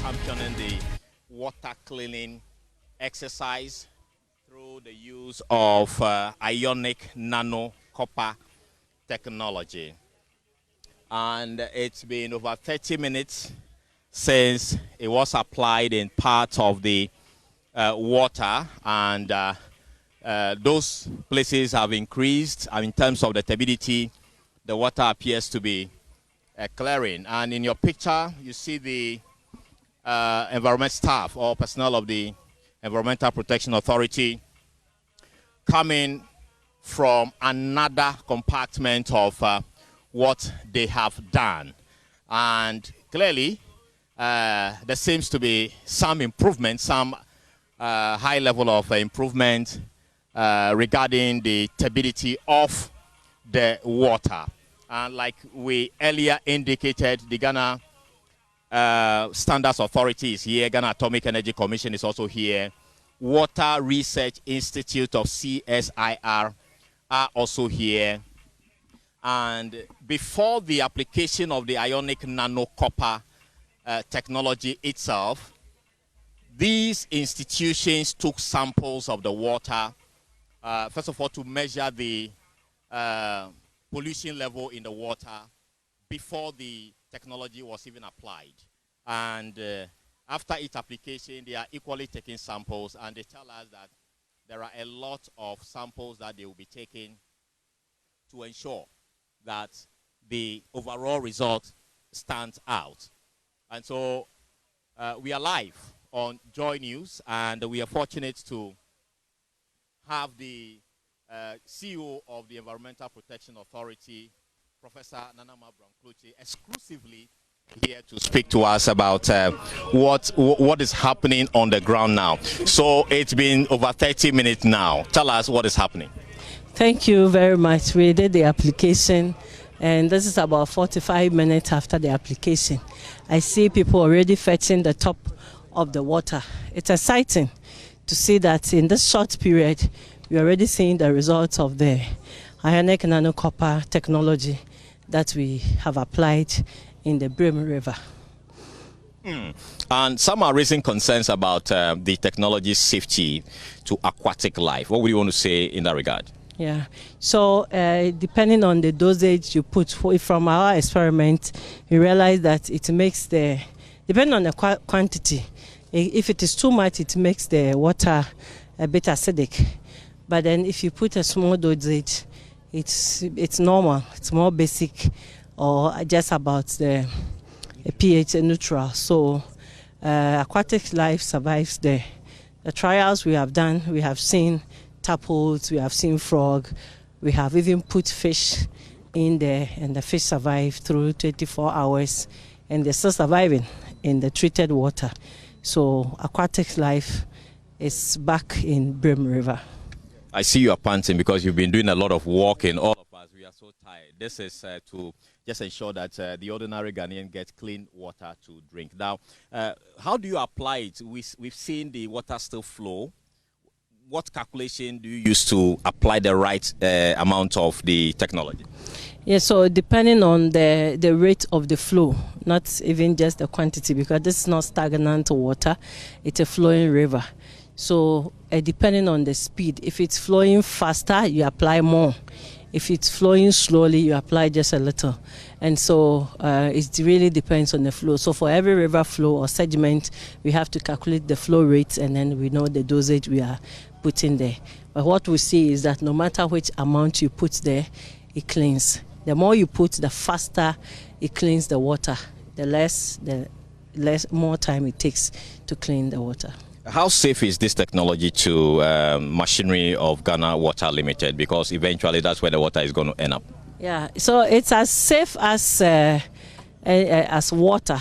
championing the water cleaning exercise through the use of ionic nano copper technology. And it's been over 30 minutes since it was applied in part of the water, and those places have increased. In terms of the turbidity, the water appears to be clearing. And in your picture, you see the environment staff or personnel of the Environmental Protection Authority coming from another compartment of what they have done. And clearly, there seems to be some improvement, some high level of improvement regarding the turbidity of the water. And like we earlier indicated, the Ghana Standards Authority is here. Ghana Atomic Energy Commission is also here. Water Research Institute of CSIR are also here. And before the application of the ionic nano copper technology itself, these institutions took samples of the water, first of all, to measure the pollution level in the water before the technology was even applied. And after its application, they are equally taking samples, and they tell us that there are a lot of samples that they will be taking to ensure that the overall result stands out. And so we are live on Joy News, and we are fortunate to have the CEO of the Environmental Protection Authority, Professor Nanama Brankloche, exclusively here to speak to us about what is happening on the ground now. So it's been over 30 minutes now. Tell us what is happening. Thank you very much. We did the application, and this is about 45 minutes after the application. I see people already fetching the top of the water. It's exciting to see that in this short period, we're already seeing the results of the ionic nanocopper technology that we have applied in the Brim River. And some are raising concerns about the technology's safety to aquatic life. What would you want to say in that regard? Yeah, so depending on the dosage you put, from our experiment, we realize that it makes depending on the quantity, if it is too much, it makes the water a bit acidic. But then if you put a small dosage, it's normal, it's more basic, or just about the pH neutral. So aquatic life survives there. The trials we have done, we have seen tadpoles, we have seen frog, we have even put fish in there, and the fish survive through 24 hours, and they're still surviving in the treated water. So aquatic life is back in Brim River. I see you are panting because you've been doing a lot of walking. All of us, we are so tired. This is to just ensure that the ordinary Ghanaian gets clean water to drink. Now, how do you apply it? We've seen the water still flow. What calculation do you use to apply the right amount of the technology? Yeah, so depending on the rate of the flow, not even just the quantity, because this is not stagnant water, it's a flowing river. So depending on the speed, if it's flowing faster, you apply more. If it's flowing slowly, you apply just a little. And so it really depends on the flow. So for every river flow or sediment, we have to calculate the flow rates, and then we know the dosage we are putting there. But what we see is that no matter which amount you put there, it cleans. The more you put, the faster it cleans the water. The more time it takes to clean the water. How safe is this technology to machinery of Ghana Water Limited? Because eventually that's where the water is going to end up. Yeah, so it's as safe as water.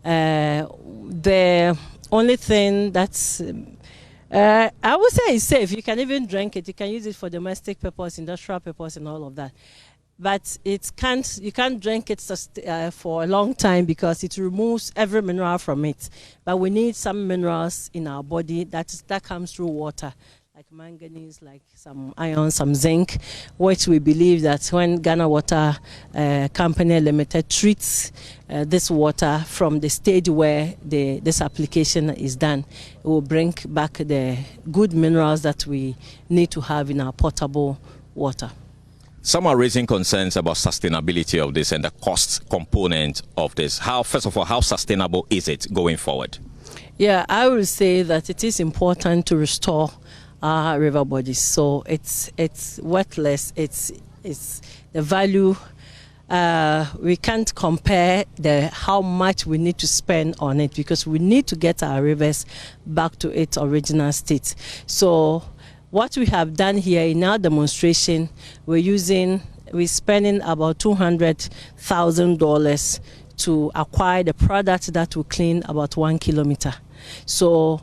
The only thing that's I would say it's safe. You can even drink it. You can use it for domestic purpose, industrial purpose, and all of that. But you can't drink it for a long time because it removes every mineral from it. But we need some minerals in our body that comes through water, like manganese, like some iron, some zinc, which we believe that when Ghana Water Company Limited treats this water from the stage where this application is done, it will bring back the good minerals that we need to have in our potable water. Some are raising concerns about sustainability of this and the cost component of this. First of all, how sustainable is it going forward? Yeah, I would say that it is important to restore our river bodies. So it's worthless. It's the value. We can't compare how much we need to spend on it, because we need to get our rivers back to its original state. So what we have done here in our demonstration, we're spending about $200,000 to acquire the product that will clean about 1 kilometer. So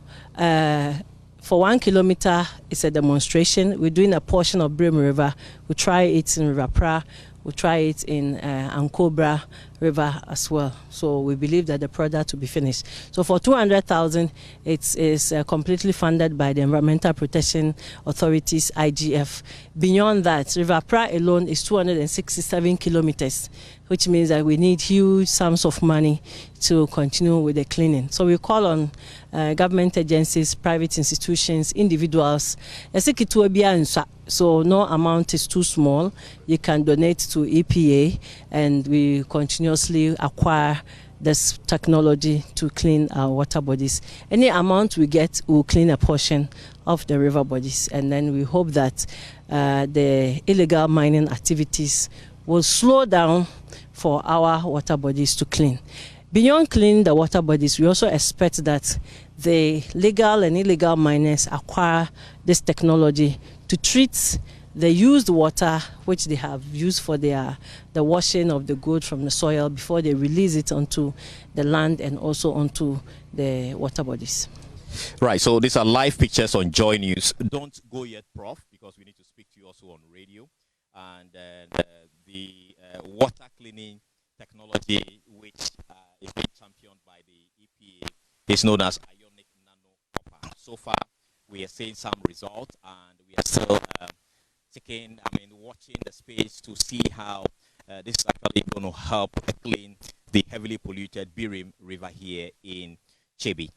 for 1 kilometer, it's a demonstration. We're doing a portion of Brim River. We try it in River Pra. We try it in Ankobra River as well. So we believe that the product will be finished. So for 200,000, it is completely funded by the Environmental Protection Authorities, IGF. Beyond that, River Pra alone is 267 kilometers, which means that we need huge sums of money to continue with the cleaning. So we call on government agencies, private institutions, individuals. So no amount is too small. You can donate to EPA, and we continuously acquire this technology to clean our water bodies. Any amount we get will clean a portion of the river bodies, and then we hope that the illegal mining activities will slow down for our water bodies to clean. Beyond cleaning the water bodies, we also expect that the legal and illegal miners acquire this technology to treat the used water, which they have used for the washing of the good from the soil, before they release it onto the land and also onto the water bodies. Right, so these are live pictures on Joy News. Don't go yet, Prof, because we need to speak to you also on radio. And the water cleaning technology, which is being championed by the EPA, is known as ionic nano copper. So far, we are seeing some results, and we are still watching the space to see how this is actually going to help clean the heavily polluted Birim River here in Chebi.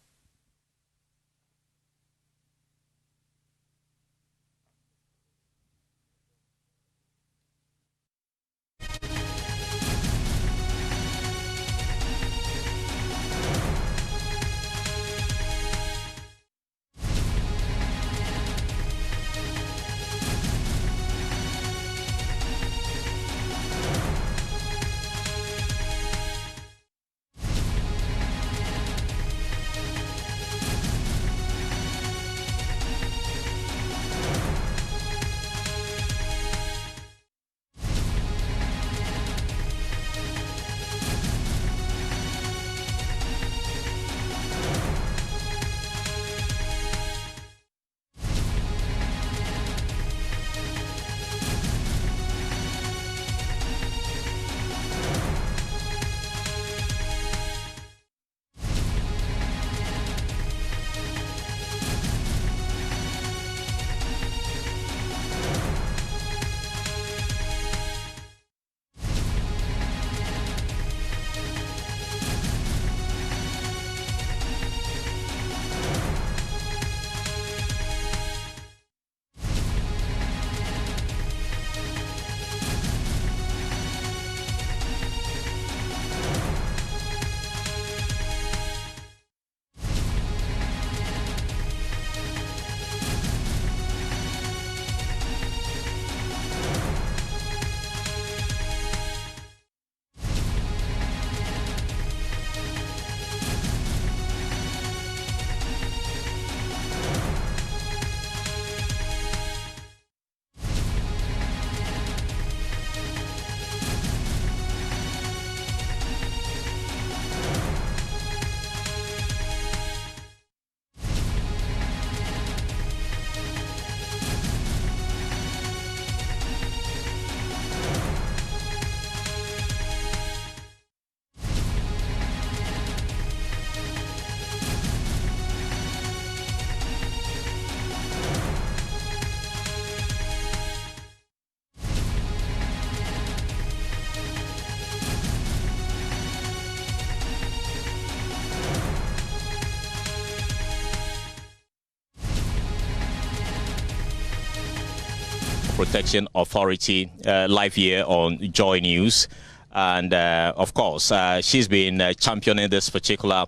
Protection Authority, live here on Joy News. And of course, she's been championing this particular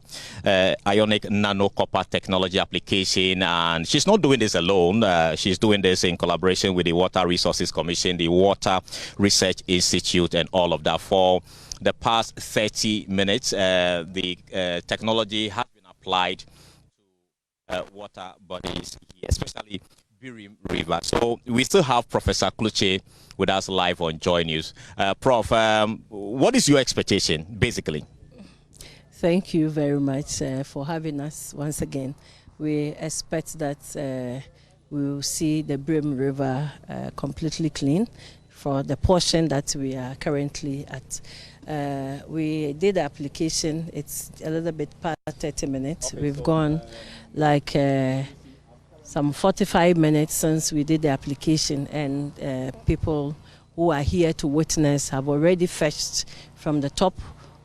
ionic nano copper technology application. And she's not doing this alone. She's doing this in collaboration with the Water Resources Commission, the Water Research Institute, and all of that. For the past 30 minutes, the technology has been applied to water bodies, especially Birim River. So we still have Professor Kluche with us live on Joy News. Prof, what is your expectation, basically? Thank you very much for having us once again. We expect that we will see the Birim River completely clean for the portion that we are currently at. We did the application. It's a little bit past 30 minutes. We've gone like some 45 minutes since we did the application, and people who are here to witness have already fetched from the top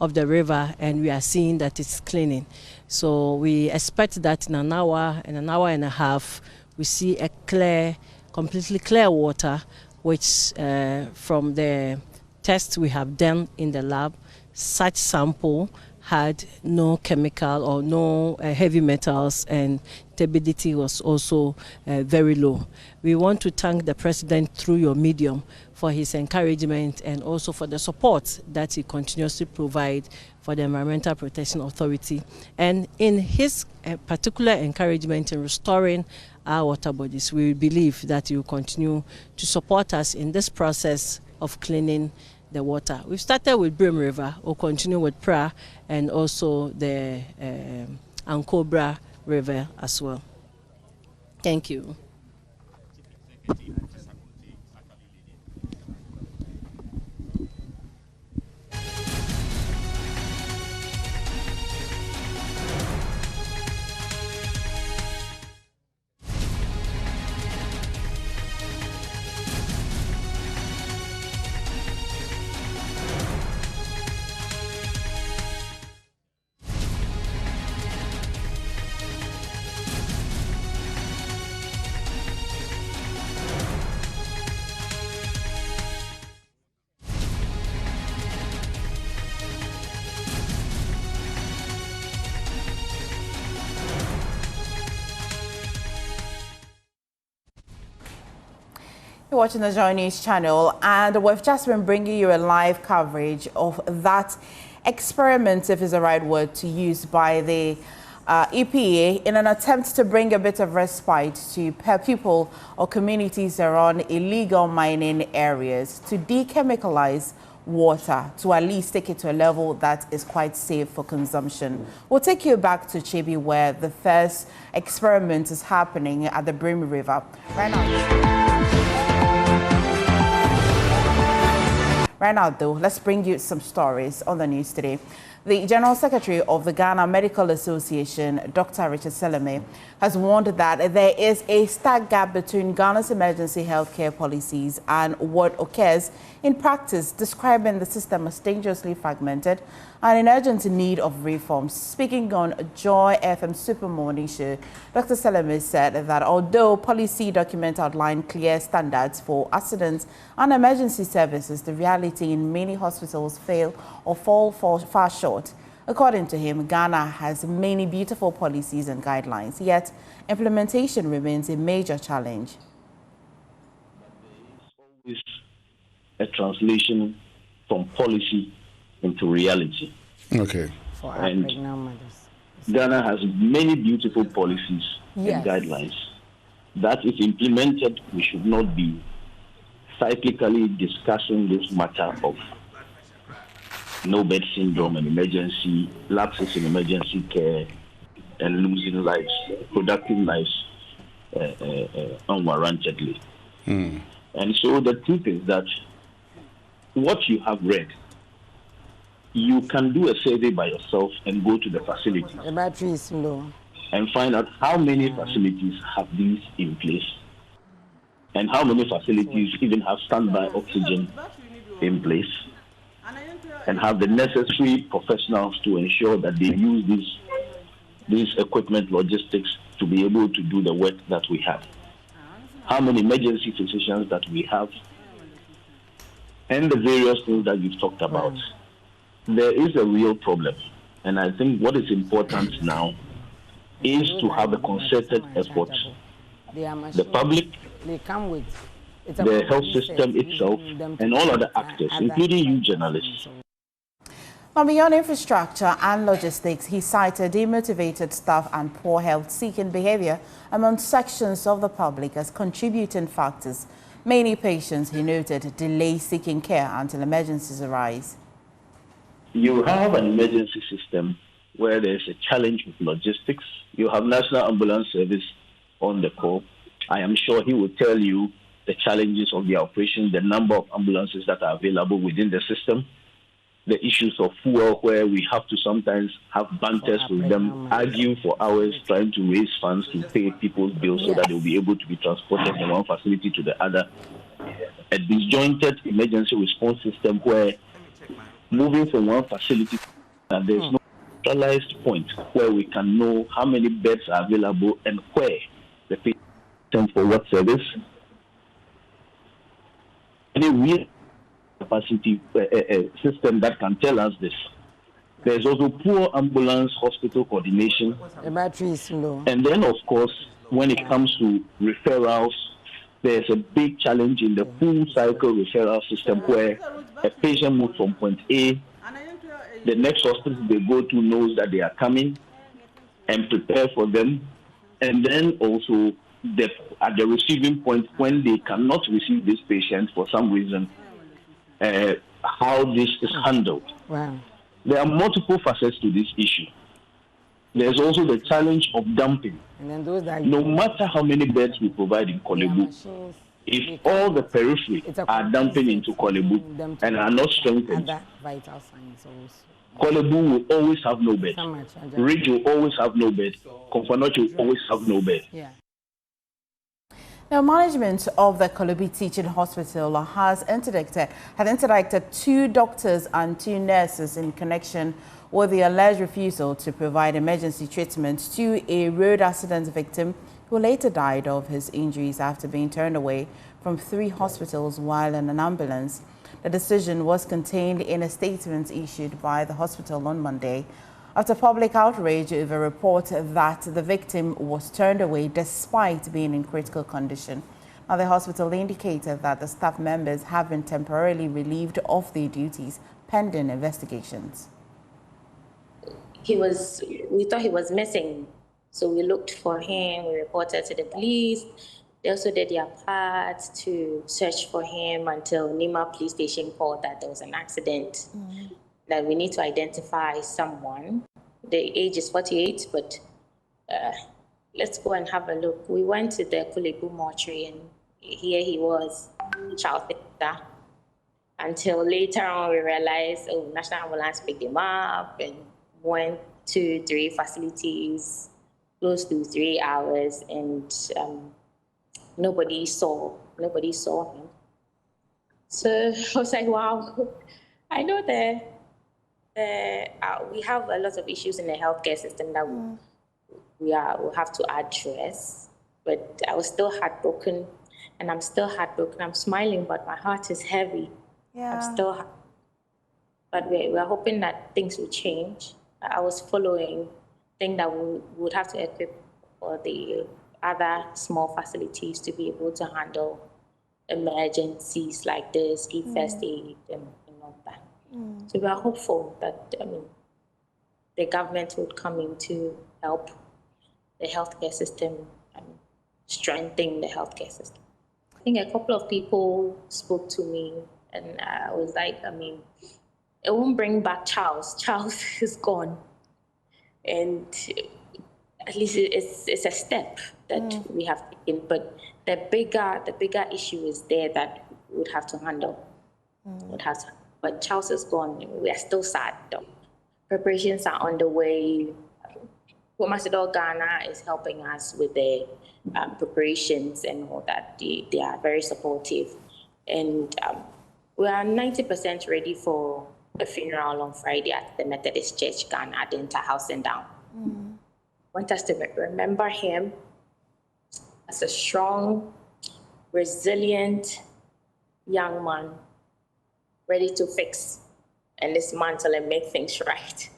of the river, and we are seeing that it's cleaning. So we expect that in an hour and a half, we see a clear, completely clear water, which from the tests we have done in the lab, such sample had no chemical or no heavy metals, and turbidity was also very low. We want to thank the President through your medium for his encouragement and also for the support that he continuously provides for the Environmental Protection Authority, and in his particular encouragement in restoring our water bodies. We believe that he will continue to support us in this process of cleaning the water. We've started with Birim River, we'll continue with Pra, and also the Ankobra River as well. Thank you. You're watching the JoyNews channel, and we've just been bringing you a live coverage of that experiment, if is the right word to use, by the EPA in an attempt to bring a bit of respite to people or communities around illegal mining areas to dechemicalize water, to at least take it to a level that is quite safe for consumption. We'll take you back to Chibi, where the first experiment is happening at the Birim River. Right now, though, let's bring you some stories on the news today. The General Secretary of the Ghana Medical Association, Dr. Richard Seleme, has warned that there is a stark gap between Ghana's emergency healthcare policies and what occurs in practice, describing the system as dangerously fragmented and in urgent need of reforms. Speaking on Joy FM Super Morning Show, Dr. Seleme said that although policy documents outline clear standards for accidents and emergency services, the reality in many hospitals fail or fall far short. According to him, Ghana has many beautiful policies and guidelines, yet implementation remains a major challenge. There is always a translation from policy into reality. Okay. And Ghana has many beautiful policies and guidelines that, if implemented, we should not be cyclically discussing this matter of no bed syndrome and emergency lapses in emergency care and losing lives, productive lives, unwarrantedly. And so the truth is that what you have read, you can do a survey by yourself and go to the facilities and find out how many facilities have these in place and how many facilities even have standby oxygen in place and have the necessary professionals to ensure that they use this equipment logistics to be able to do the work that we have. how many emergency physicians that we have, and the various things that you've talked about. There is a real problem. And I think what is important now is to have a concerted effort. The public, the health system itself, and all other actors, including you journalists. Now, beyond infrastructure and logistics, he cited demotivated staff and poor health-seeking behavior among sections of the public as contributing factors. Many patients, he noted, delay seeking care until emergencies arise. You have an emergency system where there's a challenge with logistics. You have National Ambulance Service on the call. I am sure he will tell you the challenges of the operation, the number of ambulances that are available within the system, the issues of fuel where we have to sometimes have banters with them, argue for hours trying to raise funds to pay people's bills so that they'll be able to be transported from one facility to the other. A disjointed emergency response system where moving from one facility, and there's no centralized point where we can know how many beds are available and where the patient for what service. Any real capacity system that can tell us this. There's also poor ambulance hospital coordination. And then, of course, when it comes to referrals, there's a big challenge in the full cycle referral system where a patient moves from point A, the next hospital they go to knows that they are coming and prepare for them. And then also at the receiving point when they cannot receive this patient for some reason, how this is handled. Wow. There are multiple facets to this issue. There's also the challenge of dumping. And then those that no matter how many beds we provide in Kolebu, if all the periphery are dumping into Kolebu and are not strengthened, Kolebu will always have no bed. Ridge will always have no bed. Komfanoch will always have no bed. Yeah. Now, management of the Kolebu Teaching Hospital has interdicted 2 doctors and 2 nurses in connection with the alleged refusal to provide emergency treatment to a road accident victim who later died of his injuries after being turned away from 3 hospitals while in an ambulance. The decision was contained in a statement issued by the hospital on Monday after public outrage over a report that the victim was turned away despite being in critical condition. Now, the hospital indicated that the staff members have been temporarily relieved of their duties pending investigations. We thought he was missing, so we looked for him, we reported to the police. They also did their part to search for him until Nima police station called that there was an accident, that we need to identify someone. The age is 48, but let's go and have a look. We went to the Kolebu mortuary and here he was, child victor. Until later on we realized, National Ambulance picked him up and went to 3 facilities, close to 3 hours, and nobody saw him. So I was like, wow, I know that we have a lot of issues in the healthcare system that we have to address, but I was still heartbroken, and I'm still heartbroken. I'm smiling, but my heart is heavy. Yeah. I'm still, but we're hoping that things will change. I was following, think that we would have to equip for the other small facilities to be able to handle emergencies like this, give first aid and all that. So we are hopeful that the government would come in to help the healthcare system and strengthen the healthcare system. I think a couple of people spoke to me, and I was like, it won't bring back Charles. Charles is gone. And at least it's a step that we have taken. But the bigger issue is there that we would have to handle. But Charles is gone. We are still sad, though. Preparations are on the way. Ambassador Ghana is helping us with the preparations and all that. They are very supportive. And we are 90% ready for a funeral on Friday at the Methodist Church, Ghana, at the Interhouse and Down. I want us to remember him as a strong resilient young man ready to fix and dismantle and make things right.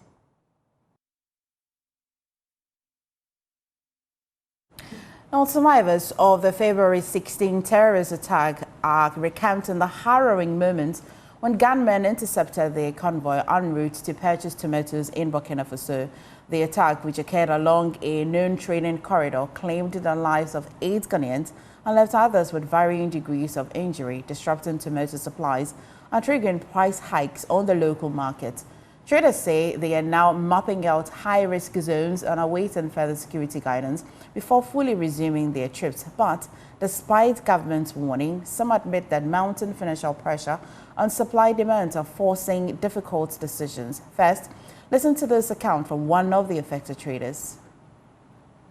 Now, survivors of the February 16 terrorist attack are recounting the harrowing moments when gunmen intercepted their convoy en route to purchase tomatoes in Burkina Faso. The attack, which occurred along a known trading corridor, claimed the lives of 8 Ghanaians and left others with varying degrees of injury, disrupting tomato supplies and triggering price hikes on the local market. Traders say they are now mapping out high-risk zones and awaiting further security guidance before fully resuming their trips. But despite government's warning, some admit that mounting financial pressure on supply demands are forcing difficult decisions. First, listen to this account from one of the affected traders.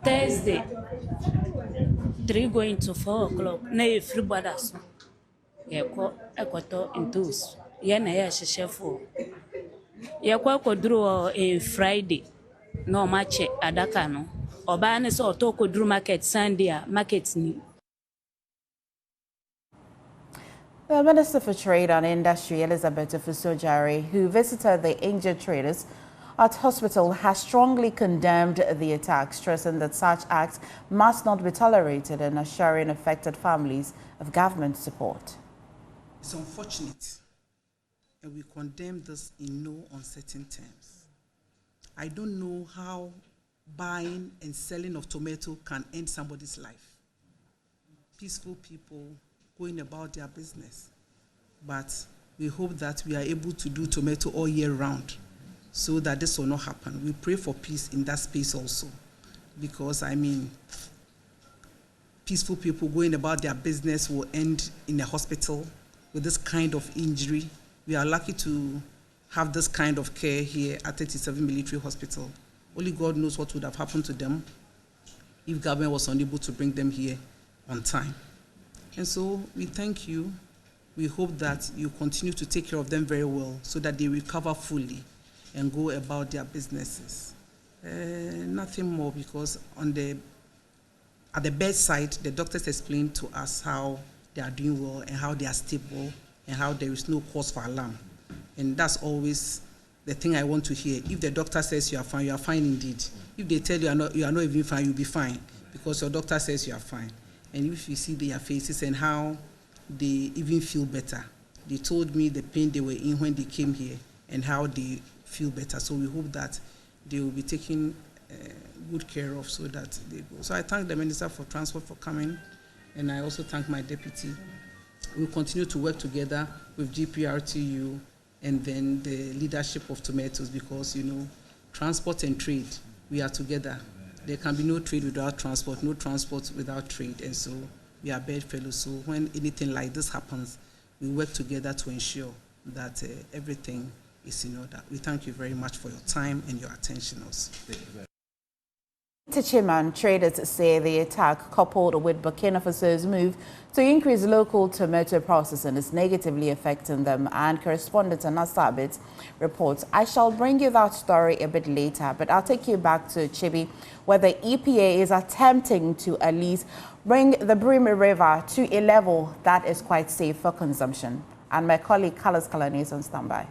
Thursday, 3 going to 4 o'clock. Na free brothers. Ekoto intus. Na ya sheshefo. Kodru Friday. No match adaka no. Oba ne so to kodru market Sunday market ni. The Minister for Trade and Industry, Elizabeth Ofusojare, who visited the injured traders at hospital, has strongly condemned the attack, stressing that such acts must not be tolerated and assuring affected families of government support. It's unfortunate, and we condemn this in no uncertain terms. I don't know how buying and selling of tomato can end somebody's life. Peaceful people going about their business. But we hope that we are able to do tomato all year round so that this will not happen. We pray for peace in that space also, because peaceful people going about their business will end in a hospital with this kind of injury. We are lucky to have this kind of care here at 37 Military Hospital. Only God knows what would have happened to them if government was unable to bring them here on time. And so we thank you. We hope that you continue to take care of them very well so that they recover fully and go about their businesses. Nothing more, because at the bedside, the doctors explained to us how they are doing well and how they are stable and how there is no cause for alarm. And that's always the thing I want to hear. If the doctor says you are fine indeed. If they tell you are not even fine, you'll be fine, because your doctor says you are fine. And if you see their faces and how they even feel better. They told me the pain they were in when they came here and how they feel better. So we hope that they will be taken good care of so that they go. So I thank the Minister for Transport for coming, and I also thank my deputy. We'll continue to work together with GPRTU and then the leadership of tomatoes, because, transport and trade, we are together. There can be no trade without transport, no transport without trade, and so we are bedfellows. So when anything like this happens, we work together to ensure that everything is in order. We thank you very much for your time and your attention also. Chairman, traders say the attack, coupled with Burkina Faso's move to increase local tomato processing, is negatively affecting them, and correspondent Anasabit reports. I shall bring you that story a bit later, but I'll take you back to Chibi, where the EPA is attempting to at least bring the Birim River to a level that is quite safe for consumption. And my colleague Carlos Kalani is on standby.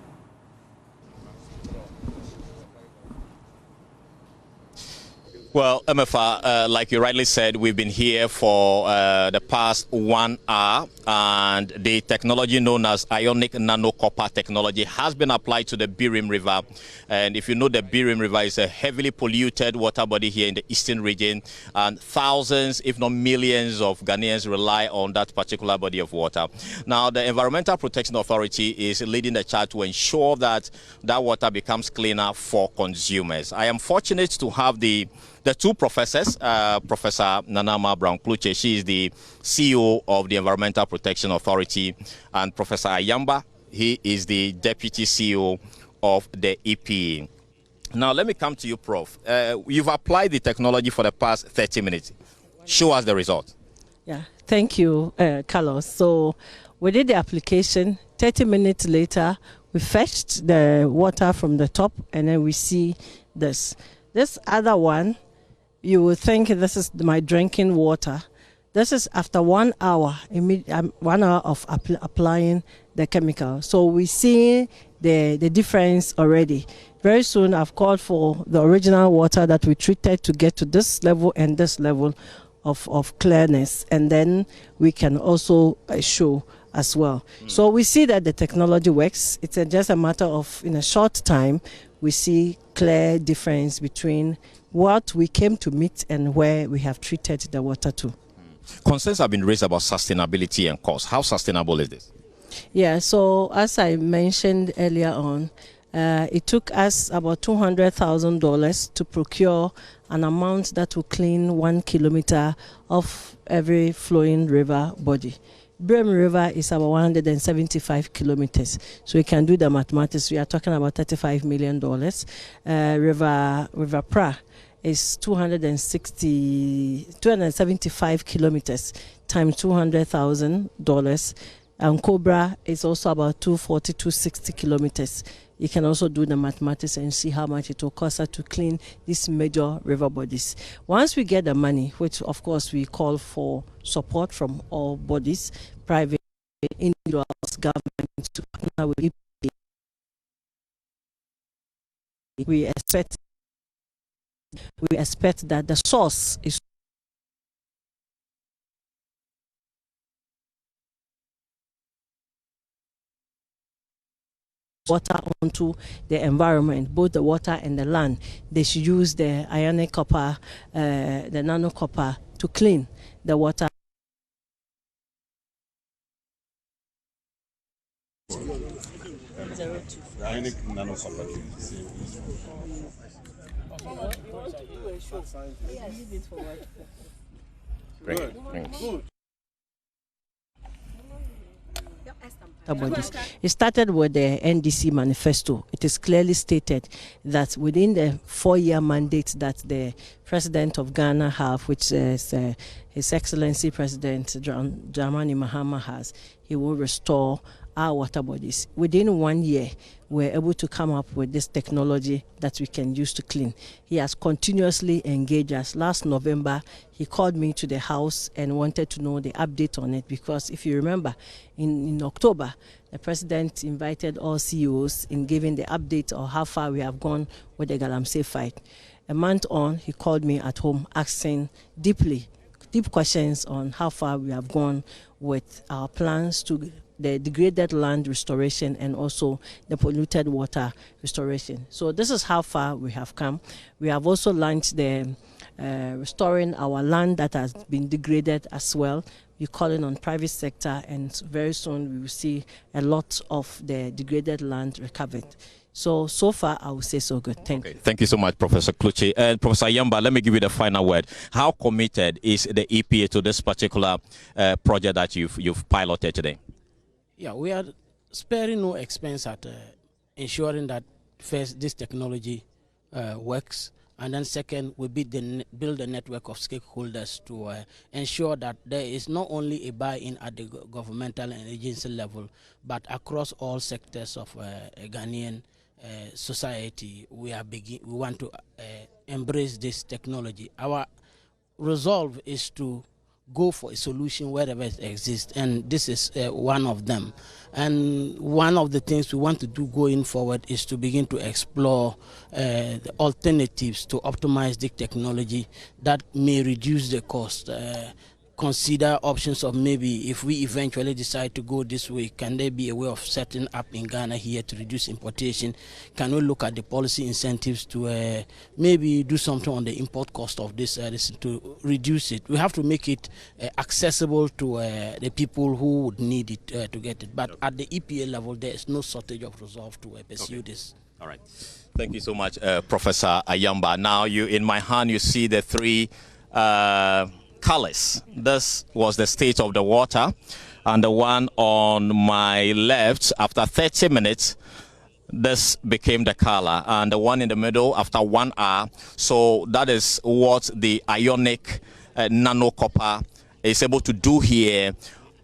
Well, MFA, like you rightly said, we've been here for the past 1 hour, and the technology known as ionic nano copper technology has been applied to the Birim River. And if you know, the Birim River is a heavily polluted water body here in the eastern region, and thousands, if not millions, of Ghanaians rely on that particular body of water. Now, the Environmental Protection Authority is leading the charge to ensure that that water becomes cleaner for consumers. I am fortunate to have the two professors, Professor Nanama Brown-Kluche, she is the CEO of the Environmental Protection Authority, and Professor Ayamba, he is the Deputy CEO of the EPA. Now, let me come to you, Prof. You've applied the technology for the past 30 minutes. Show us the result. Yeah, thank you, Carlos. So we did the application. 30 minutes later, we fetched the water from the top, and then we see this. This other one, you would think this is my drinking water. This is after 1 hour, 1 hour of applying the chemical. So we see the difference already. Very soon I've called for the original water that we treated to get to this level and this level of clearness, and then we can also show as well. So we see that the technology works. It's just a matter of, in a short time, we see clear difference between what we came to meet and where we have treated the water to. Concerns have been raised about sustainability and cost. How sustainable is this? Yeah, so as I mentioned earlier on, it took us about $200,000 to procure an amount that will clean 1 kilometer of every flowing river body. Brem River is about 175 kilometers. So you can do the mathematics. We are talking about $35 million. River Pra is 275 kilometers times $200,000. And Cobra is also about 240, 260 kilometers. You can also do the mathematics and see how much it will cost us to clean these major river bodies. Once we get the money, which of course we call for support from all bodies, private, individuals, government, to partner with EPA, we expect that the source is water onto the environment, both the water and the land. They should use the ionic copper, the nano copper, to clean the water. Ionic nano copper. Great. Thanks. Bodies. It started with the NDC manifesto. It is clearly stated that within the 4-year mandate that the President of Ghana have, which is His Excellency President Dramani Mahama has, he will restore our water bodies. Within 1 year, we're able to come up with this technology that we can use to clean. He has continuously engaged us. Last November, he called me to the house and wanted to know the update on it, because if you remember, in October, the President invited all CEOs in giving the update on how far we have gone with the Galamsey fight. A month on, he called me at home asking deep questions on how far we have gone with our plans to the degraded land restoration and also the polluted water restoration. So this is how far we have come. We have also launched the restoring our land that has been degraded as well. We're calling on private sector, and very soon we will see a lot of the degraded land recovered. So far, I would say so good. Thank you. Thank you so much, Professor Kluchi. And Professor Yamba, let me give you the final word. How committed is the EPA to this particular project that you've piloted today? Yeah, we are sparing no expense at ensuring that first this technology works, and then second we build a network of stakeholders to ensure that there is not only a buy-in at the governmental and agency level, but across all sectors of Ghanaian society. We want to embrace this technology. Our resolve is to go for a solution wherever it exists, and this is one of them. And one of the things we want to do going forward is to begin to explore the alternatives to optimize the technology that may reduce the cost. Consider options of maybe if we eventually decide to go this way, can there be a way of setting up in Ghana here to reduce importation? Can we look at the policy incentives to maybe do something on the import cost of this to reduce it? We have to make it accessible to the people who would need it to get it. But at the EPA level, there is no shortage of resolve to pursue this. All right. Thank you so much, Professor Ayamba. Now, in my hand, you see the three colors. This was the state of the water, and the one on my left, after 30 minutes, this became the color, and the one in the middle after 1 hour. So that is what the ionic nano copper is able to do here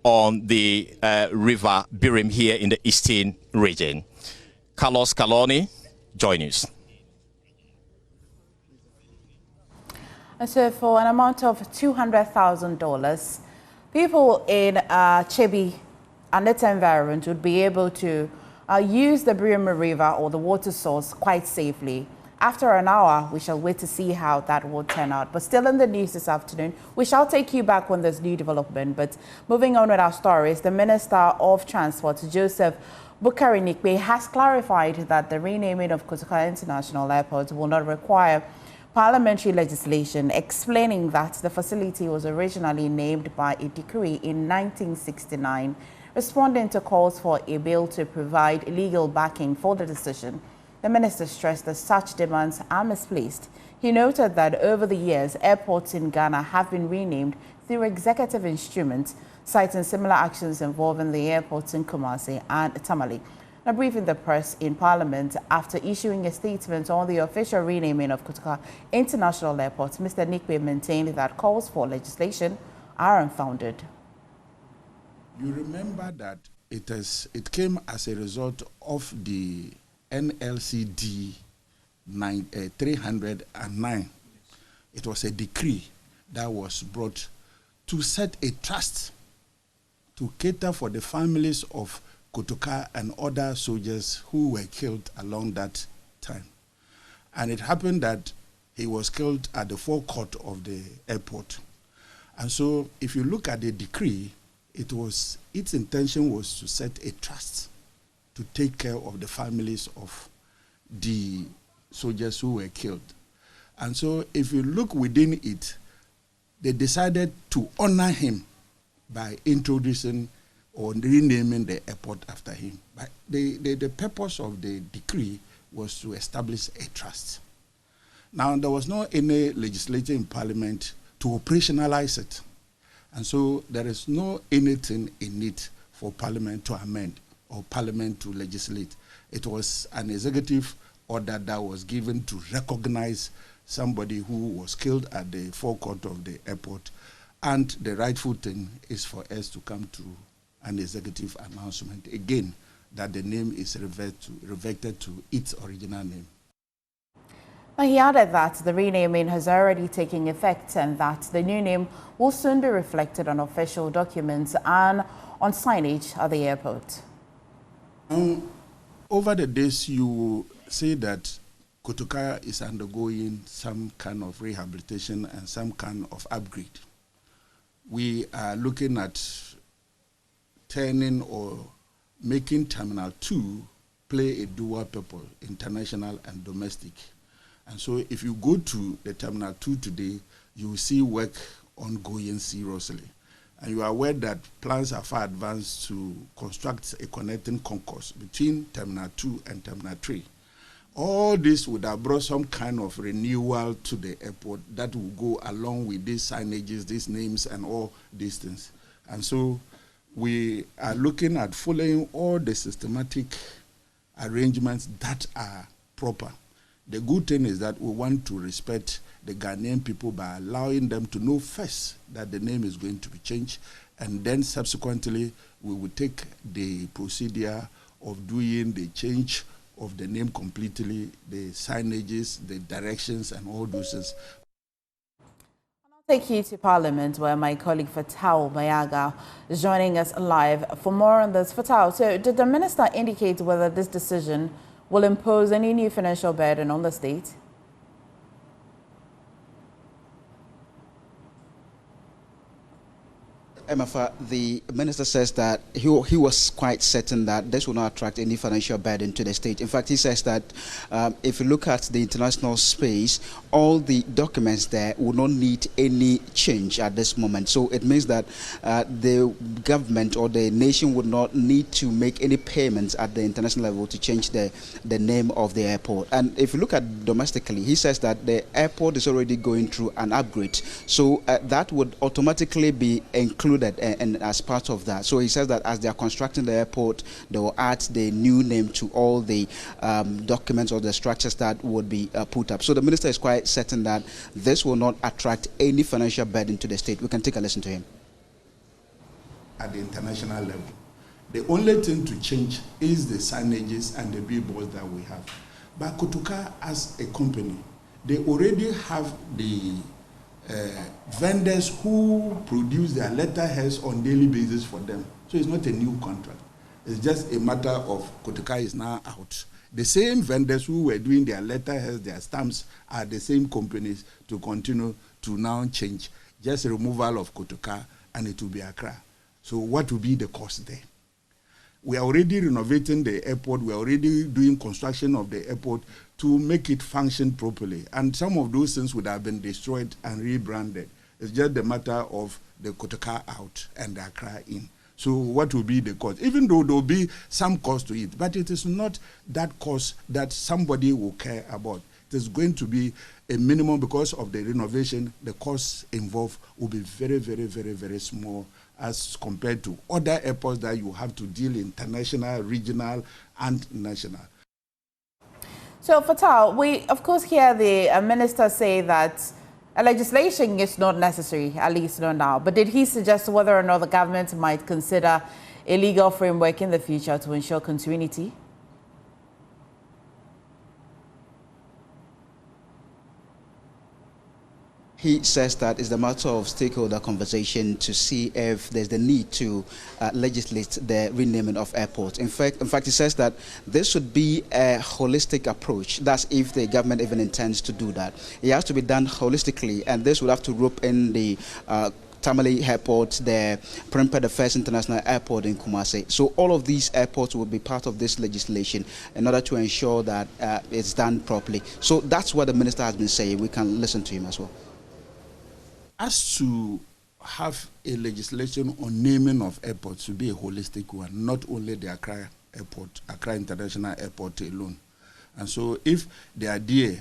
on the river Birim here in the eastern region. Carlos Caloni, Joy News. And so for an amount of $200,000, people in Chebi and its environment would be able to use the Brioma River or the water source quite safely. After an hour, we shall wait to see how that will turn out. But still in the news this afternoon, we shall take you back when there's new development. But moving on with our stories, the Minister of Transport, Joseph Bukari Nikbe, has clarified that the renaming of Kotoka International Airport will not require parliamentary legislation, explaining that the facility was originally named by a decree in 1969. Responding to calls for a bill to provide legal backing for the decision, the minister stressed that such demands are misplaced. He noted that over the years, airports in Ghana have been renamed through executive instruments, citing similar actions involving the airports in Kumasi and Tamale. Now, briefing the press in Parliament after issuing a statement on the official renaming of Kotoka International Airport, Mr. Nikbe maintained that calls for legislation are unfounded. You remember that it came as a result of the NLCD 309. It was a decree that was brought to set a trust to cater for the families of Kotoka and other soldiers who were killed along that time. And it happened that he was killed at the forecourt of the airport. And so if you look at the decree, its intention was to set a trust to take care of the families of the soldiers who were killed. And so if you look within it, they decided to honor him by introducing or renaming the airport after him. But the purpose of the decree was to establish a trust. Now, there was no any legislature in Parliament to operationalize it. And so there is no anything in it for Parliament to amend or Parliament to legislate. It was an executive order that was given to recognize somebody who was killed at the forecourt of the airport. And the rightful thing is for us to come to an executive announcement again that the name is reverted to its original name. He added that the renaming has already taken effect and that the new name will soon be reflected on official documents and on signage at the airport. Over the days, you will see that Kotoka is undergoing some kind of rehabilitation and some kind of upgrade. We are looking at turning or making Terminal 2 play a dual purpose, international and domestic. And so if you go to the Terminal 2 today, you will see work ongoing seriously. And you are aware that plans are far advanced to construct a connecting concourse between Terminal 2 and Terminal 3. All this would have brought some kind of renewal to the airport that will go along with these signages, these names, and all these things. And so we are looking at following all the systematic arrangements that are proper. The good thing is that we want to respect the Ghanaian people by allowing them to know first that the name is going to be changed, and then subsequently we will take the procedure of doing the change of the name completely, the signages, the directions, and all those things. I'll take you to Parliament, where my colleague Fatau Mayaga is joining us live for more on this. Fatau, so did the minister indicate whether this decision will impose any new financial burden on the state? Emafa, the minister says that he was quite certain that this will not attract any financial burden to the state. In fact, he says that if you look at the international space, all the documents there will not need any change at this moment. So it means that the government or the nation would not need to make any payments at the international level to change the name of the airport. And if you look at domestically, he says that the airport is already going through an upgrade. So that would automatically be included and as part of that. So he says that as they are constructing the airport, they will add the new name to all the documents or the structures that would be put up. So the minister is quite certain that this will not attract any financial burden to the state. We can take a listen to him. At the international level, the only thing to change is the signages and the billboards that we have. But Kotoka as a company, they already have the vendors who produce their letterheads on daily basis for them. So it's not a new contract. It's just a matter of Kotoka is now out. The same vendors who were doing their letterheads, their stamps, are the same companies to continue to now change. Just removal of Kotoka and it will be Accra. So what will be the cost there? We are already renovating the airport. We are already doing construction of the airport to make it function properly. And some of those things would have been destroyed and rebranded. It's just a matter of the Kotoka out and the Accra in. So what will be the cost? Even though there will be some cost to it, but it is not that cost that somebody will care about. It is going to be a minimum because of the renovation. The costs involved will be very, very, very, very small as compared to other airports that you have to deal international, regional, and national. So, Fatal, we of course hear the minister say that legislation is not necessary, at least not now. But did he suggest whether or not the government might consider a legal framework in the future to ensure continuity? He says that it's a matter of stakeholder conversation to see if there's the need to legislate the renaming of airports. In fact, he says that this should be a holistic approach. That's if the government even intends to do that. It has to be done holistically, and this would have to rope in the Tamale Airport, the Prempeh, the first international airport in Kumasi. So all of these airports will be part of this legislation in order to ensure that it's done properly. So that's what the minister has been saying. We can listen to him as well. As to have a legislation on naming of airports to be a holistic one, not only the Accra Airport, Accra International Airport alone. And so if the idea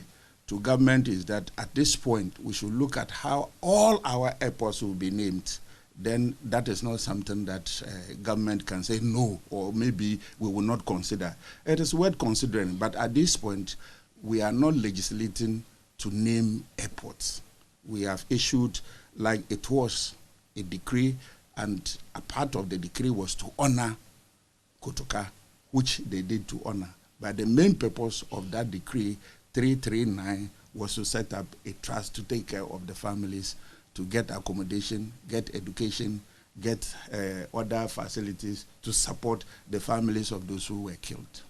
to government is that at this point we should look at how all our airports will be named, then that is not something that government can say no, or maybe we will not consider. It is worth considering, but at this point we are not legislating to name airports. We have issued, like it was, a decree, and a part of the decree was to honor Kotoka, which they did to honor. But the main purpose of that decree, 339, was to set up a trust to take care of the families, to get accommodation, get education, get other facilities to support the families of those who were killed.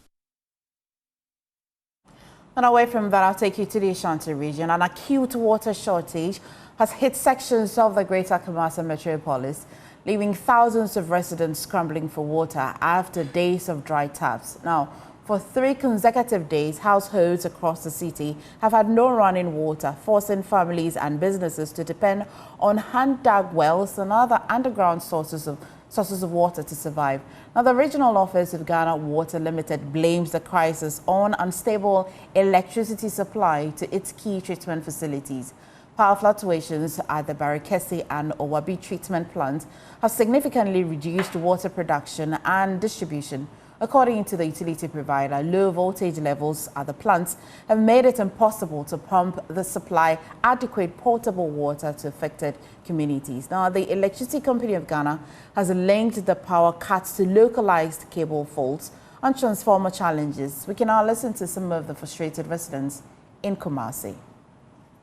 And away from that, I'll take you to the Ashanti region. An acute water shortage has hit sections of the Greater Kumasi metropolis, leaving thousands of residents scrambling for water after days of dry taps. Now, for 3 consecutive days, households across the city have had no running water, forcing families and businesses to depend on hand-dug wells and other underground sources of water to survive. Now, the Regional Office of Ghana Water Limited blames the crisis on unstable electricity supply to its key treatment facilities. Power fluctuations at the Barikesi and Owabi treatment plants have significantly reduced water production and distribution. According to the utility provider, low voltage levels at the plants have made it impossible to pump the supply adequate potable water to affected communities. Now, the Electricity Company of Ghana has linked the power cuts to localized cable faults and transformer challenges. We can now listen to some of the frustrated residents in Kumasi.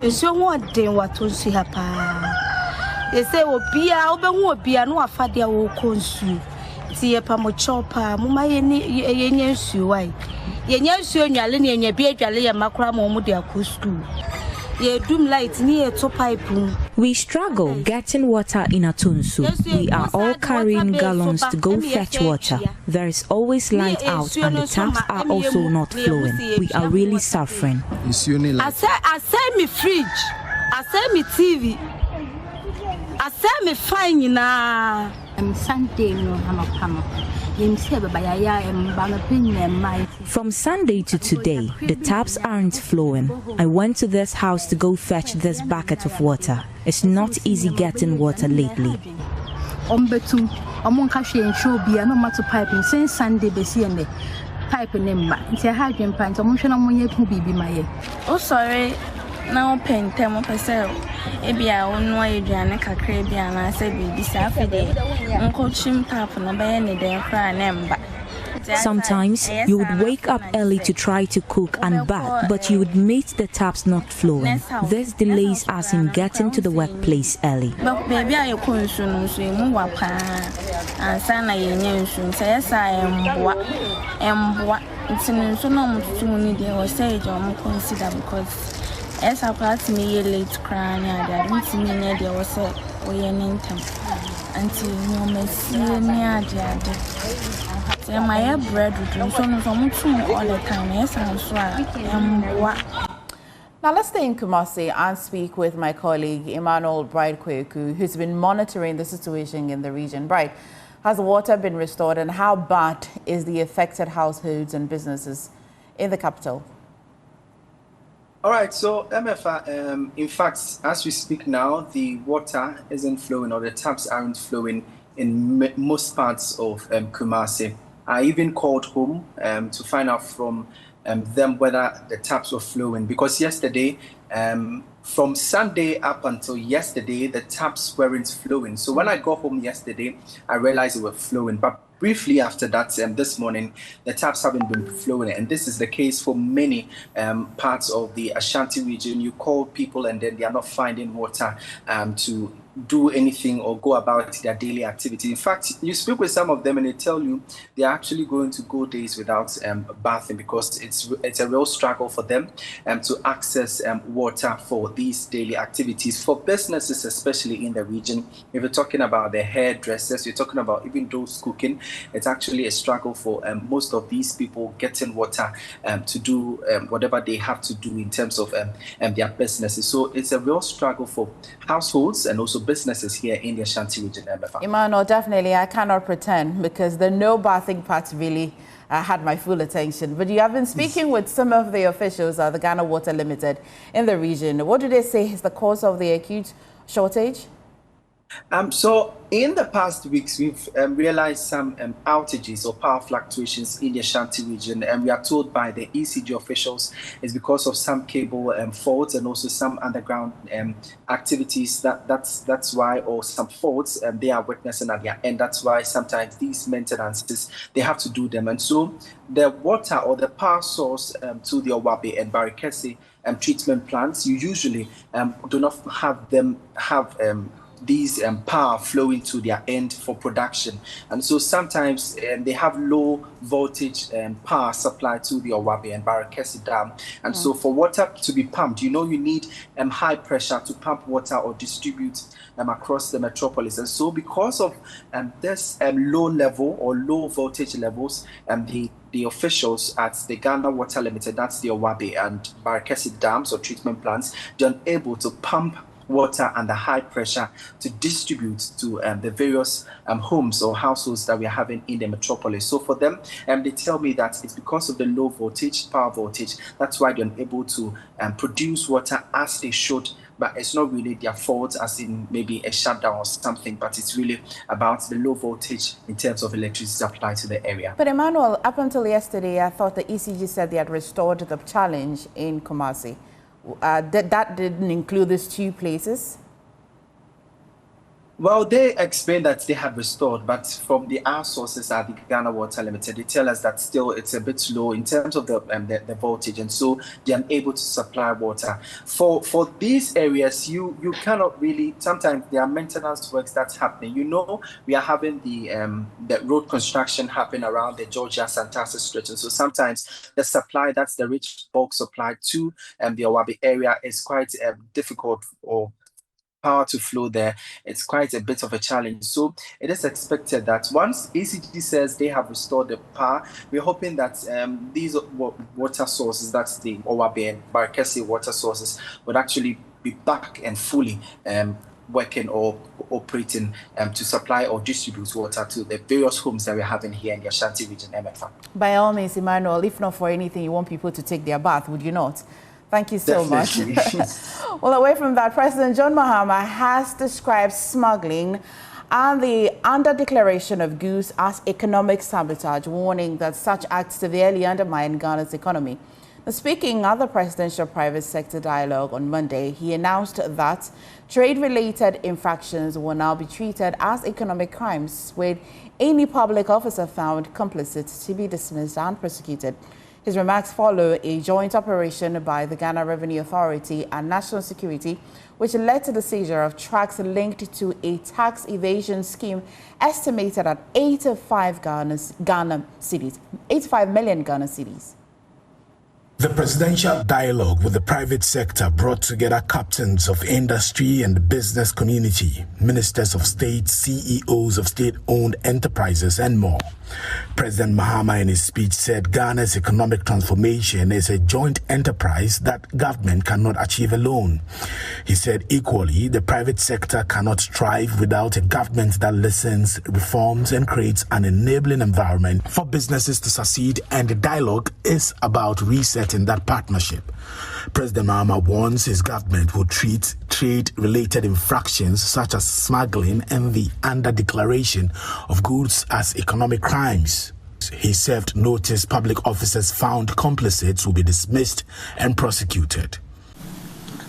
So what day what was he hapa? They say obia no afadia wo konsu. Ti pa mo chopa muma yenye nsu wai. Yenye nsu onwale ne yenye bia dwale ye makora mo de akọ school. Ye dum light ni ye to pipe. We struggle getting water in Atunsu. We are all carrying gallons to go fetch water. There is always light out and the taps are also not flowing. We are really suffering. I say me fridge. I say me TV. I say me fine na. Sunday no hama. From Sunday to today, the taps aren't flowing. I went to this house to go fetch this bucket of water. It's not easy getting water lately. Oh, sorry. Now pen temo pesel. Ebia onwa eduane kakra bia na asa bibi sa afede. Unko chim tap na be ne den kra na mba. Sometimes you would wake up early to try to cook and bath, but you would meet the taps not flowing. This delays us in getting to the workplace early. Now let's stay in Kumasi and speak with my colleague Emmanuel Bright Kweku, who's been monitoring the situation in the region. Bright, has water been restored, and how bad is the affected households and businesses in the capital? All right, so MFA, in fact, as we speak now, the water isn't flowing, or the taps aren't flowing in most parts of Kumasi. I even called home to find out from them whether the taps were flowing, because yesterday, from Sunday up until yesterday, the taps weren't flowing. So when I got home yesterday, I realized they were flowing. But briefly after that, this morning, the taps haven't been flowing. And this is the case for many parts of the Ashanti region. You call people and then they are not finding water to do anything or go about their daily activity. In fact, you speak with some of them and they tell you they're actually going to go days without bathing, because it's a real struggle for them to access water for these daily activities. For businesses, especially in the region, if you're talking about the hairdressers, you're talking about even those cooking, it's actually a struggle for most of these people getting water to do whatever they have to do in terms of their businesses. So it's a real struggle for households and also businesses here in the Ashanti region. Emmanuel, definitely, I cannot pretend, because the no bathing part really had my full attention. But you have been speaking with some of the officials of the Ghana Water Limited in the region. What do they say is the cause of the acute shortage? So in the past weeks, we've realized some outages or power fluctuations in the Ashanti region, and we are told by the ECG officials it's because of some cable faults and also some underground activities. That's why, or some faults they are witnessing at their end. That's why sometimes these maintenances they have to do them, and so the water or the power source to the Owabe and Barikesi treatment plants, you usually do not have them these power flowing to their end for production, and so sometimes they have low voltage power supply to the Owabe and Barakesi Dam, and so for water to be pumped, you need high pressure to pump water or distribute across the metropolis. And so because of this low level or low voltage levels, the officials at the Ghana Water Limited, that's the Owabe and Barakesi dams or treatment plants, they're unable to pump water under high pressure to distribute to the various homes or households that we are having in the metropolis. So for them, they tell me that it's because of the low voltage, power voltage, that's why they're unable to produce water as they should. But it's not really their fault, as in maybe a shutdown or something, but it's really about the low voltage in terms of electricity supply to the area. But Emmanuel, up until yesterday, I thought the ECG said they had restored the challenge in Kumasi. That didn't include these two places? Well, they explained that they have restored, but from our sources at the Ghana Water Limited, they tell us that still it's a bit low in terms of the voltage, and so they're unable to supply water. For these areas, you cannot really, sometimes there are maintenance works that's happening. We are having the road construction happen around the Georgia-Santasa stretch, and so sometimes the supply, that's the rich bulk supply to the Owabe area, is quite difficult, or power to flow there. It's quite a bit of a challenge. So it is expected that once ECG says they have restored the power, we're hoping that these water sources, that's the Owabe and Barakesi water sources, would actually be back and fully working or operating to supply or distribute water to the various homes that we're having here in the Ashanti region. MFA. By all means, Emmanuel, if not for anything, you want people to take their bath, would you not? Thank you so much. Well, away from that, President John Mahama has described smuggling and the under-declaration of goods as economic sabotage, warning that such acts severely undermine Ghana's economy. Speaking at the presidential private sector dialogue on Monday, he announced that trade-related infractions will now be treated as economic crimes, with any public officer found complicit to be dismissed and prosecuted. His remarks follow a joint operation by the Ghana Revenue Authority and National Security, which led to the seizure of trucks linked to a tax evasion scheme estimated at 85 million Ghana cedis. The presidential dialogue with the private sector brought together captains of industry and the business community, ministers of state, CEOs of state-owned enterprises, and more. President Mahama in his speech said Ghana's economic transformation is a joint enterprise that government cannot achieve alone. He said equally, the private sector cannot thrive without a government that listens, reforms, and creates an enabling environment for businesses to succeed, and the dialogue is about resetting that partnership. President Mahama warns his government will treat trade-related infractions such as smuggling and the under-declaration of goods as economic crimes. He served notice public officers found complicit will be dismissed and prosecuted.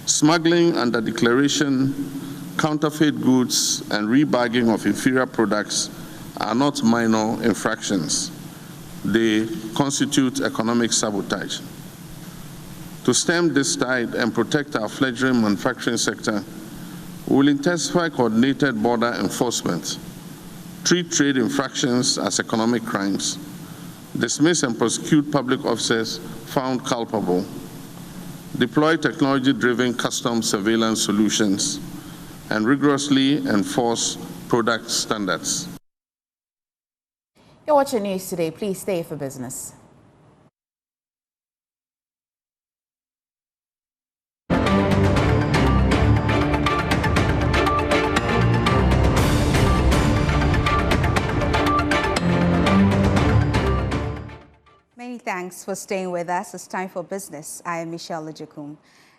Smuggling, under-declaration, counterfeit goods, and rebagging of inferior products are not minor infractions. They constitute economic sabotage. To stem this tide and protect our fledgling manufacturing sector, we will intensify coordinated border enforcement, treat trade infractions as economic crimes, dismiss and prosecute public officers found culpable, deploy technology-driven customs surveillance solutions, and rigorously enforce product standards. You're watching News Today. Please stay for business. Many thanks for staying with us. It's time for business. I am Michelle Lejekum.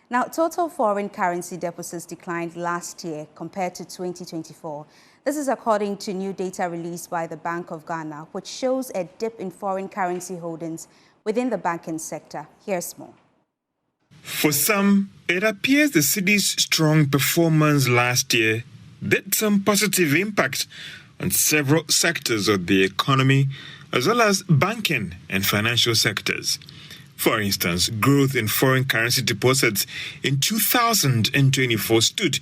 Now, total foreign currency deposits declined last year compared to 2024. This is according to new data released by the Bank of Ghana, which shows a dip in foreign currency holdings within the banking sector. Here's more. For some, it appears the city's strong performance last year did some positive impact on several sectors of the economy, as well as banking and financial sectors. For instance, growth in foreign currency deposits in 2024 stood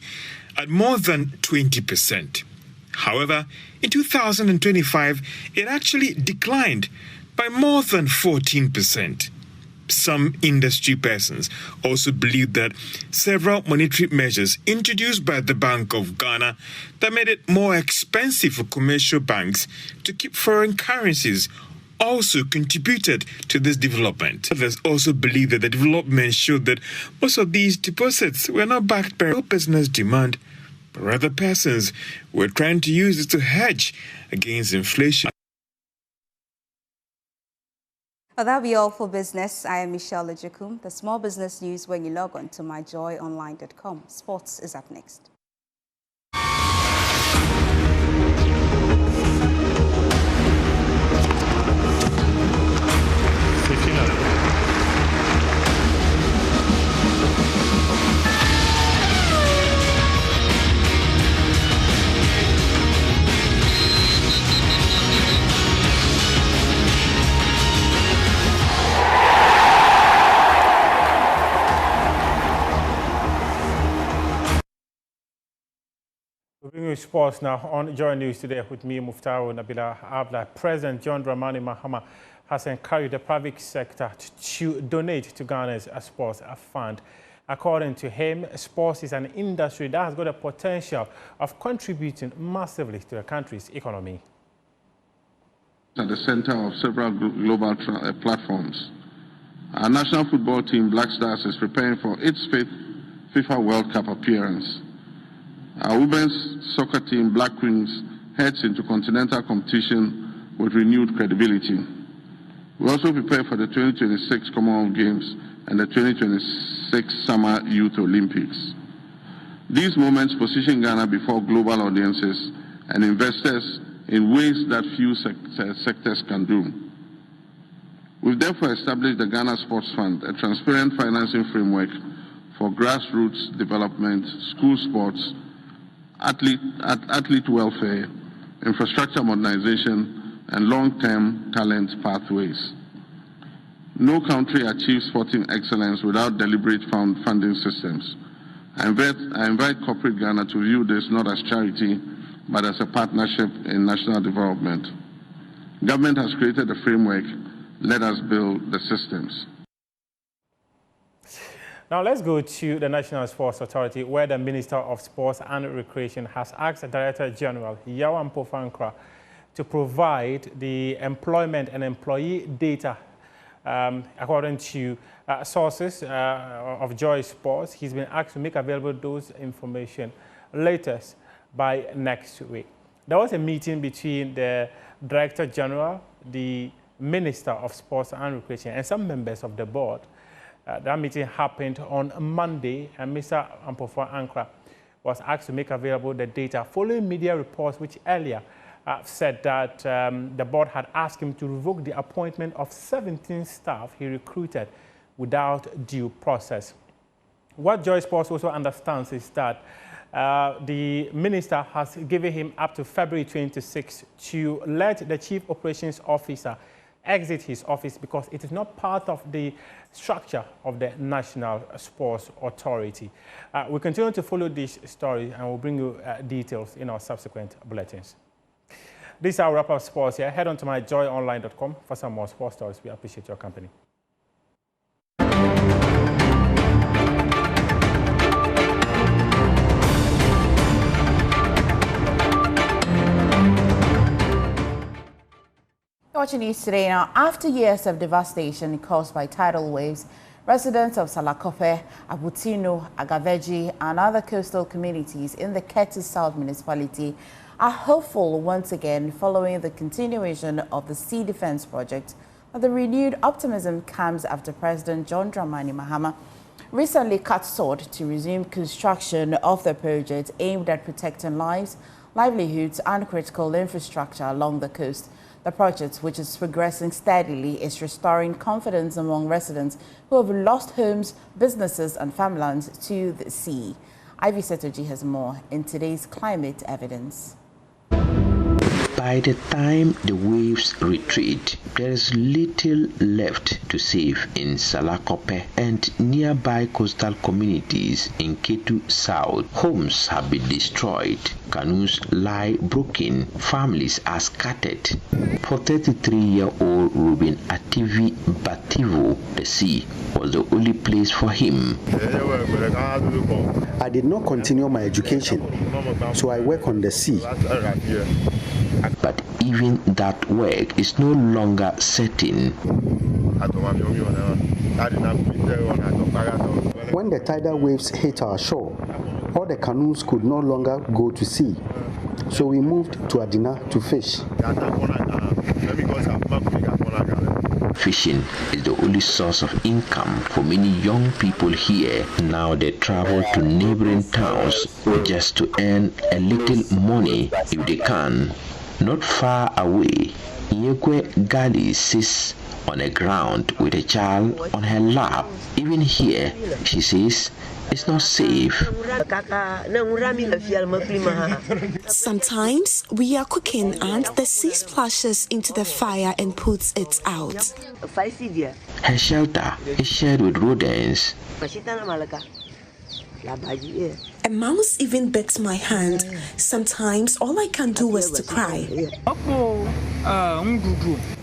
at more than 20%. However, in 2025, it actually declined by more than 14%. Some industry persons also believe that several monetary measures introduced by the Bank of Ghana that made it more expensive for commercial banks to keep foreign currencies also contributed to this development. Others also believe that the development showed that most of these deposits were not backed by real business demand, but rather persons were trying to use it to hedge against inflation. Well, that'll be all for business. I am Michelle Lejekum. The small business news when you log on to myjoyonline.com. Sports is up next. We bring you sports now on JoyNews Today with me, Muftaru Nabila Abla. President John Dramani Mahama has encouraged the private sector to donate to Ghana's sports fund. According to him, sports is an industry that has got the potential of contributing massively to the country's economy. At the center of several global platforms. Our national football team, Black Stars, is preparing for its fifth FIFA World Cup appearance. Our women's soccer team, Black Queens, heads into continental competition with renewed credibility. We also prepare for the 2026 Commonwealth Games and the 2026 Summer Youth Olympics. These moments position Ghana before global audiences and investors in ways that few sectors can do. We've therefore established the Ghana Sports Fund, a transparent financing framework for grassroots development, school sports, athlete welfare, infrastructure modernization, and long-term talent pathways. No country achieves sporting excellence without deliberate funding systems. I invite corporate Ghana to view this not as charity, but as a partnership in national development. Government has created a framework. Let us build the systems. Now let's go to the National Sports Authority, where the Minister of Sports and Recreation has asked the Director General, Yawa Mpofu-Ankra, to provide the employment and employee data. According to sources of Joy Sports, he's been asked to make available those information latest by next week. There was a meeting between the Director General, the Minister of Sports and Recreation, and some members of the board. That meeting happened on Monday, and Mr. Mpofu-Ankra was asked to make available the data following media reports which earlier said that the board had asked him to revoke the appointment of 17 staff he recruited without due process. What Joy Sports also understands is that the minister has given him up to February 26 to let the Chief Operations Officer exit his office because it is not part of the structure of the National Sports Authority. We continue to follow this story and we'll bring you details in our subsequent bulletins. This is our wrap-up sports here. Head on to myjoyonline.com for some more sports stories. We appreciate your company. Watching News Today now. After years of devastation caused by tidal waves, residents of Salakope, Abutino, Agaveji, and other coastal communities in the Ketu South municipality are hopeful once again following the continuation of the Sea Defense Project. But the renewed optimism comes after President John Dramani Mahama recently cut short to resume construction of the project aimed at protecting lives, livelihoods, and critical infrastructure along the coast. The project, which is progressing steadily, is restoring confidence among residents who have lost homes, businesses, and farmlands to the sea. Ivy Setoji has more in today's Climate Evidence. By the time the waves retreat, there is little left to save in Salakope and nearby coastal communities in Ketu South. Homes have been destroyed, canoes lie broken, families are scattered. For 33-year-old Ruben Ativi Bativo, the sea was the only place for him. I did not continue my education, so I work on the sea. But even that work is no longer certain. When the tidal waves hit our shore, all the canoes could no longer go to sea, so we moved to Adina to fish. Fishing is the only source of income for many young people here. Now they travel to neighboring towns just to earn a little money if they can. Not far away, Yekwe Gali sits on the ground with a child on her lap. Even here, she says, it's not safe. Sometimes we are cooking and the sea splashes into the fire and puts it out. Her shelter is shared with rodents. A mouse even bit my hand. Sometimes all I can do is to cry.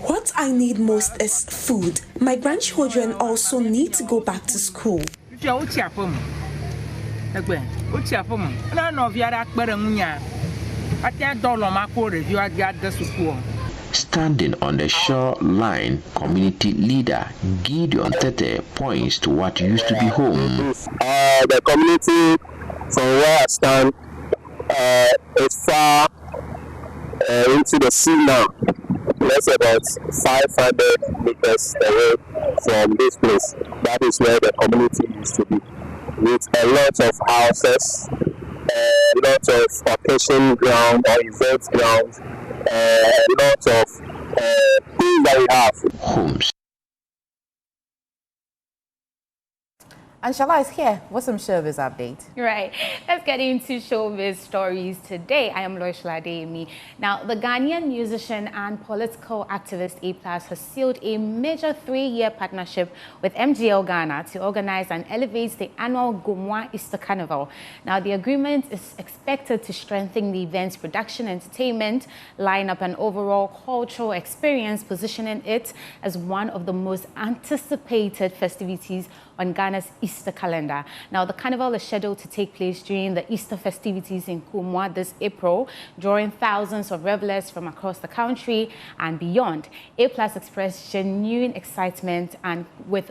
What I need most is food. My grandchildren also need to go back to school. Standing on the shoreline, community leader Gideon Tete points to what used to be home. The community from where I stand is far into the sea now. That's about 500 meters away from this place. That is where the community used to be, with a lot of houses, a lot of vacation ground or event ground, a lot of things that we have. Homes And Shala is here with some showbiz update. Right. Let's get into showbiz stories today. I am Loishala Adeyemi. Now, the Ghanaian musician and political activist A+ has sealed a major 3-year partnership with MGL Ghana to organize and elevate the annual Gomwa Easter Carnival. Now, the agreement is expected to strengthen the event's production, entertainment, lineup, and overall cultural experience, positioning it as one of the most anticipated festivities on Ghana's Easter calendar. Now, the carnival is scheduled to take place during the Easter festivities in Gomwa this April, drawing thousands of revelers from across the country and beyond. A+ expressed genuine excitement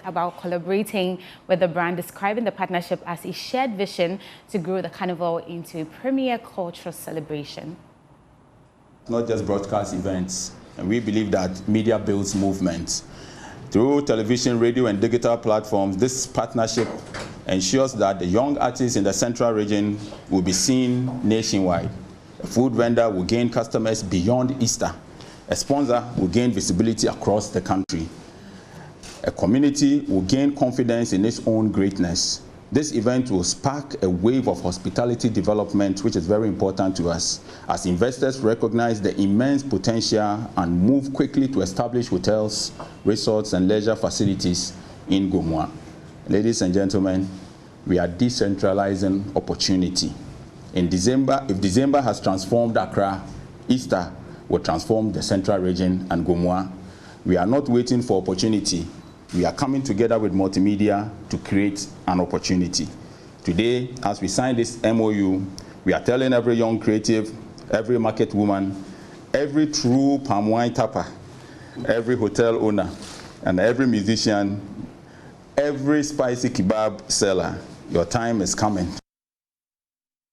about collaborating with the brand, describing the partnership as a shared vision to grow the carnival into a premier cultural celebration. Not just broadcast events, and we believe that media builds movements. Through television, radio, and digital platforms, this partnership ensures that the young artists in the central region will be seen nationwide. A food vendor will gain customers beyond Easter. A sponsor will gain visibility across the country. A community will gain confidence in its own greatness. This event will spark a wave of hospitality development, which is very important to us, as investors recognize the immense potential and move quickly to establish hotels, resorts, and leisure facilities in Gomwa. Ladies and gentlemen, we are decentralizing opportunity. If December has transformed Accra, Easter will transform the central region and Gomwa. We are not waiting for opportunity. We are coming together with multimedia to create an opportunity. Today, as we sign this MOU, we are telling every young creative, every market woman, every true palm wine tapper, every hotel owner, and every musician, every spicy kebab seller, your time is coming.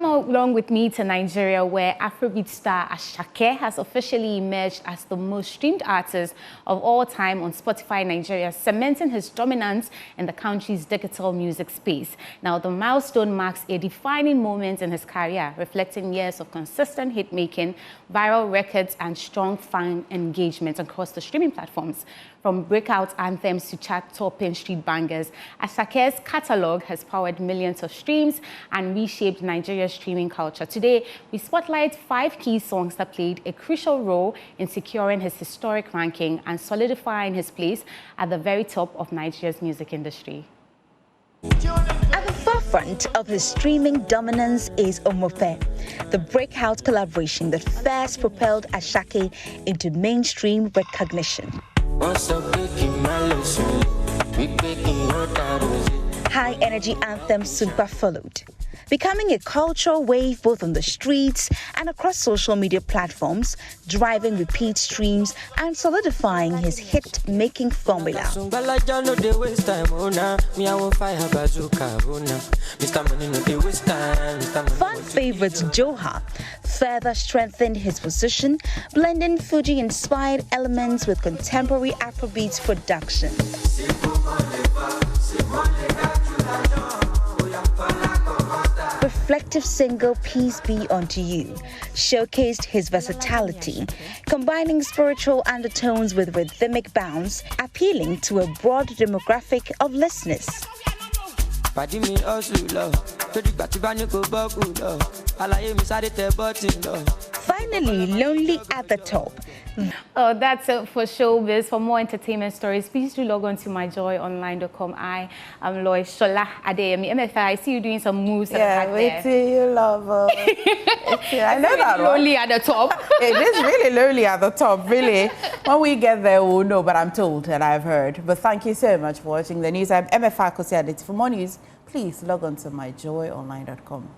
Along with me to Nigeria, where Afrobeat star Asake has officially emerged as the most streamed artist of all time on Spotify Nigeria, cementing his dominance in the country's digital music space. Now, the milestone marks a defining moment in his career, reflecting years of consistent hit-making, viral records, and strong fan engagement across the streaming platforms. From breakout anthems to chart-topping street bangers, Asake's catalog has powered millions of streams and reshaped Nigeria's streaming culture. Today, we spotlight 5 key songs that played a crucial role in securing his historic ranking and solidifying his place at the very top of Nigeria's music industry. At the forefront of his streaming dominance is Omofe, the breakout collaboration that first propelled Asake into mainstream recognition. High-energy anthems Super followed, becoming a cultural wave both on the streets and across social media platforms, driving repeat streams and solidifying his hit-making formula. Fan favorites Joha further strengthened his position, blending Fuji-inspired elements with contemporary Afrobeats production. Reflective single Peace Be Unto You showcased his versatility, combining spiritual undertones with rhythmic bounce, appealing to a broad demographic of listeners. Finally, Lonely at the Top. Oh, that's it for showbiz. For more entertainment stories, please do log on to myjoyonline.com. I am Loishala Adeyemi. MFI, I see you doing some moves. Yeah, wait till you love her. I know that one. Lonely at the top. It is really lonely at the top, really. When we get there, we'll know, but I'm told and I've heard. But thank you so much for watching the news. I'm MFI Kosi Adeti. For more news, please log on to myjoyonline.com.